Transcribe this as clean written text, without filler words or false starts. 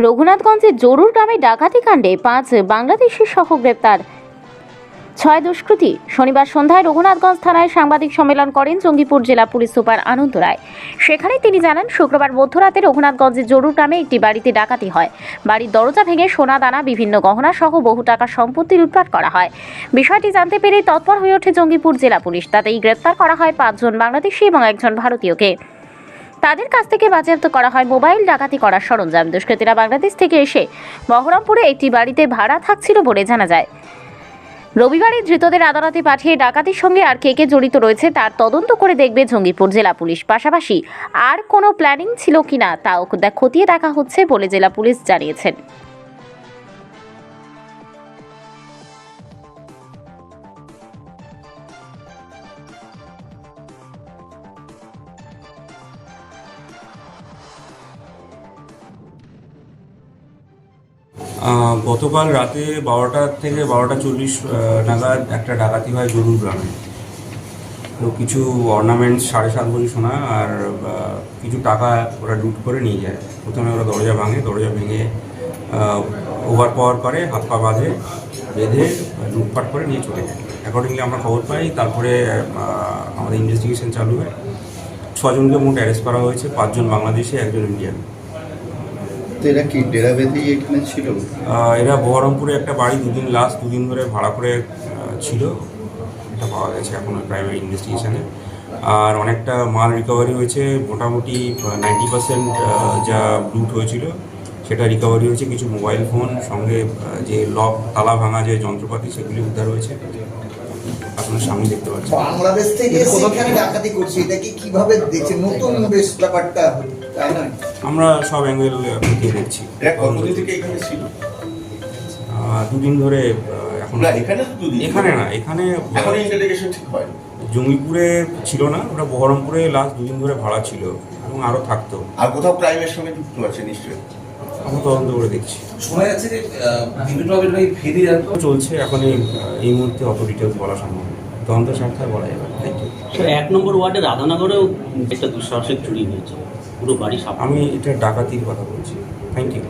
রঘুনাথগঞ্জের জরুর গ্রামে ডাকাতি কাণ্ডে 5 বাংলাদেশি সহ গ্রেপ্তার 6 দুষ্কৃতী। শনিবার সন্ধ্যায় রঘুনাথগঞ্জ থানায় সাংবাদিক সম্মেলন করেন জঙ্গিপুর জেলা পুলিশ সুপার আনন্দ রায়। সেখানে তিনি জানান, শুক্রবার মধ্যরাতে রঘুনাথগঞ্জের জরুর গ্রামে একটি বাড়িতে ডাকাতি হয়। বাড়ির দরজা ভেঙে সোনা দানা, বিভিন্ন গহনা সহ বহু টাকা সম্পত্তি লুটপাট করা হয়। বিষয়টি জানতে পেরে তৎপর হয়ে ওঠে জঙ্গিপুর জেলা পুলিশ। তাতেই গ্রেপ্তার করা হয় 5 জন বাংলাদেশি এবং 1 জন ভারতীয়কে। তাদের কাছ থেকে বাজেয়াপ্ত করা হয় মোবাইল, ডাকাতি করার সরঞ্জাম। দুষ্কৃতীরা বাংলাদেশ থেকে এসে বহরমপুরে একটি বাড়িতে ভাড়া থাকছিল বলে জানা যায়। রবিবারে ধৃতদের আদালতে পাঠিয়ে ডাকাতির সঙ্গে আর কে কে জড়িত রয়েছে তার তদন্ত করে দেখবে জঙ্গিপুর জেলা পুলিশ। পাশাপাশি আর কোনো প্ল্যানিং ছিল কিনা তাও খতিয়ে দেখা হচ্ছে বলে জেলা পুলিশ জানিয়েছেন। গতকাল রাতে 12টা থেকে 12:40 নাগাদ একটা ডাকাতি হয় জরুর গ্রামে। তো কিছু অর্নামেন্টস 7.5 ভরি সোনা আর কিছু টাকা ওরা লুট করে নিয়ে যায়। প্রথমে ওরা দরজা ভেঙে ওভার পাওয়ার করে, হাত পা বেঁধে লুটপাট করে নিয়ে চলে যায়। অ্যাকর্ডিংলি আমরা খবর পাই, তারপরে আমাদের ইনভেস্টিগেশন চালু হয়। 6 জনকে মোট অ্যারেস্ট করা হয়েছে, 5 জন বাংলাদেশি, 1 জন ইন্ডিয়ান। এরা কি ডেরা বেঁধেই এখানে ছিল? এরা বহরমপুরে একটা বাড়ি 2 দিন ধরে ভাড়া করে ছিল, এটা পাওয়া গেছে এখনও প্রাইমারি ইনভেস্টিগেশনে। আর অনেকটা মাল রিকভারি হয়েছে, মোটামুটি 90% যা লুট হয়েছিল সেটা রিকভারি হয়েছে। কিছু মোবাইল ফোন, সঙ্গে যে লক তালা ভাঙা যে যন্ত্রপাতি সেগুলি উদ্ধার হয়েছে। আপনার সামনে দেখতে পাচ্ছেন। বাংলাদেশ থেকে সেখানে ডাকাতি করছে, এটা কি কিভাবে দেখছে? নতুন বেশ ব্যাপারটা, তাই না? আমরা সব অ্যাঙ্গেল দিয়ে দেখছি। কতদিন থেকে এখানে ছিল? 2 দিন ধরে। এখন এখানে না, এখানে জঙ্গিপুরে ছিল না, ওরা বহরমপুরে লাস্ট 2 দিন ধরে ভাড়া ছিল এবং আরও থাকতো। আর কোথাও ক্রাইমের সঙ্গে যুক্ত আছে নিশ্চয়ই? আমরা তদন্ত করে দেখছি। শোনা যাচ্ছে যে ফেরি চলছে, এখন এই মুহূর্তে অত ডিটেলস বলা সম্ভব না। তদন্ত স্বার্থে বলা যাবে না। Thank you. 1 নম্বর ওয়ার্ডের রাধানগরেও একটা দুঃসাহসিক চুরি হয়েছে, পুরো বাড়ি সাপ। আমি এটা ডাকাতির কথা বলছি। Thank you.